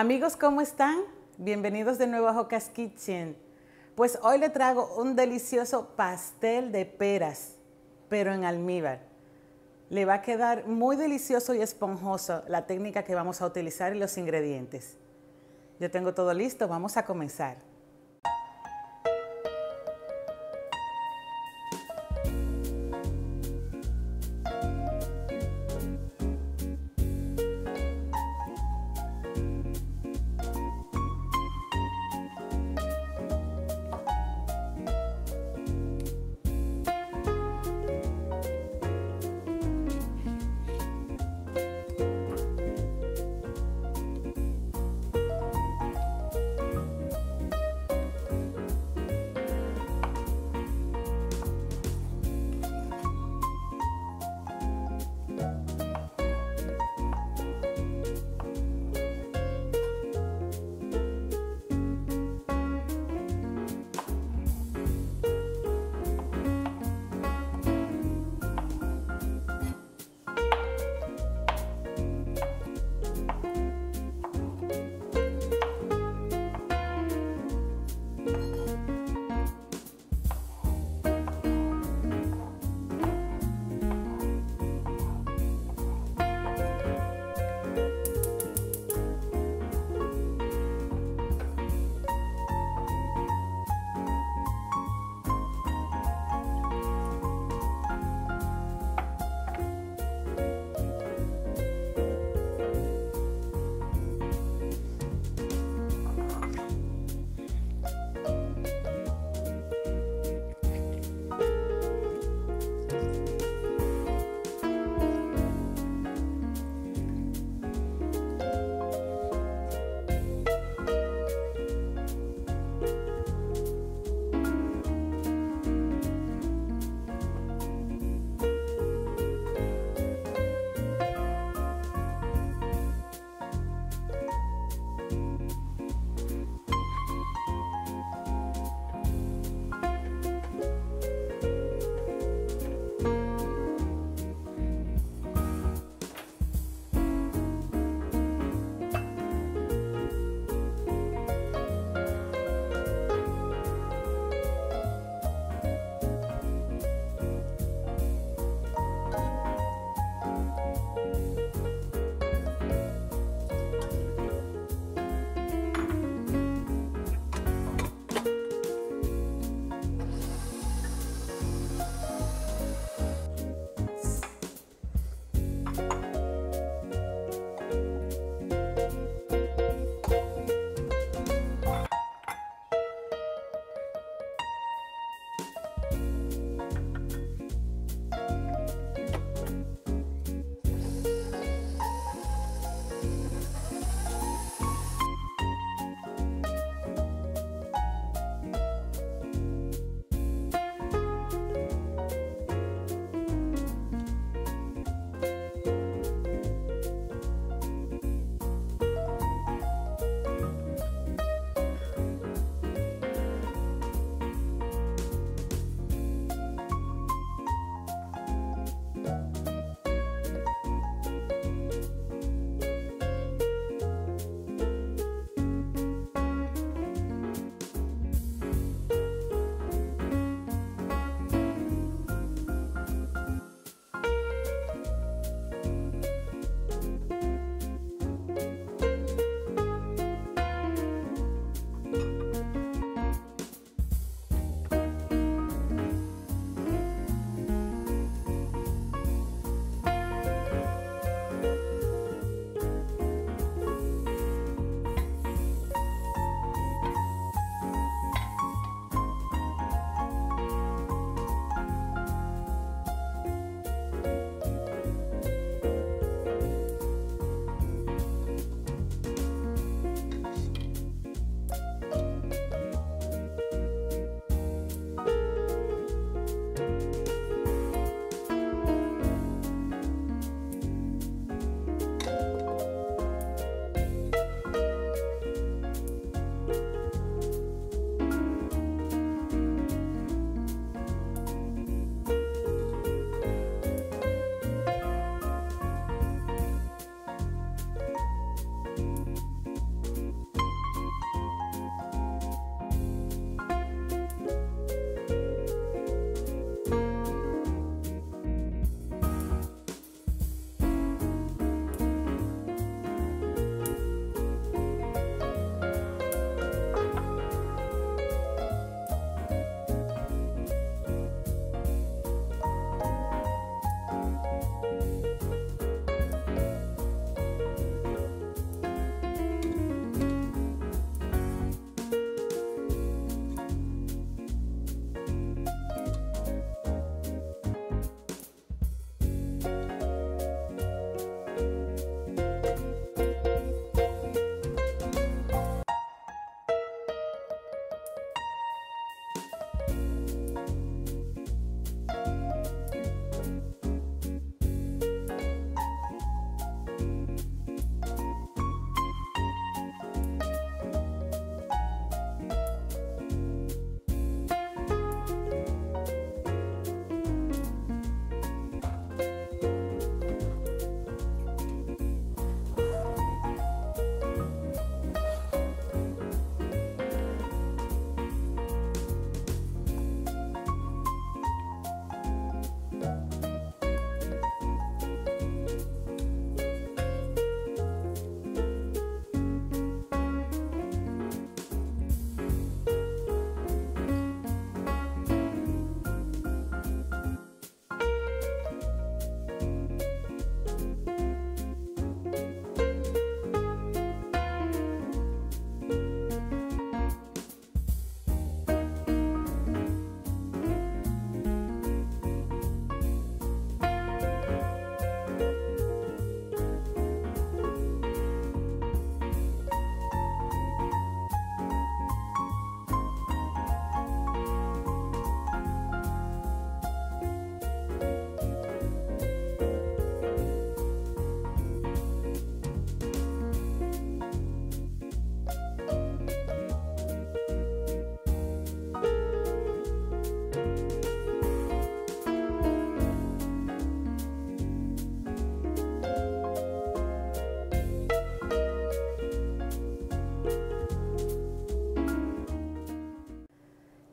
Amigos, ¿cómo están? Bienvenidos de nuevo a Joca's Kitchen. Pues hoy les traigo un delicioso pastel de peras, pero en almíbar. Le va a quedar muy delicioso y esponjoso la técnica que vamos a utilizar y los ingredientes. Yo tengo todo listo, vamos a comenzar.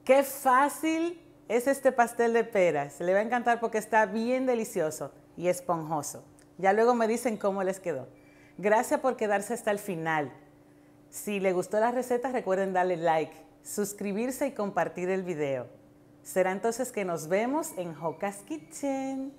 Qué fácil es este pastel de peras. Le va a encantar porque está bien delicioso y esponjoso. Ya luego me dicen cómo les quedó. Gracias por quedarse hasta el final. Si les gustó la receta, recuerden darle like, suscribirse y compartir el video. Será entonces que nos vemos en Joca's Kitchen.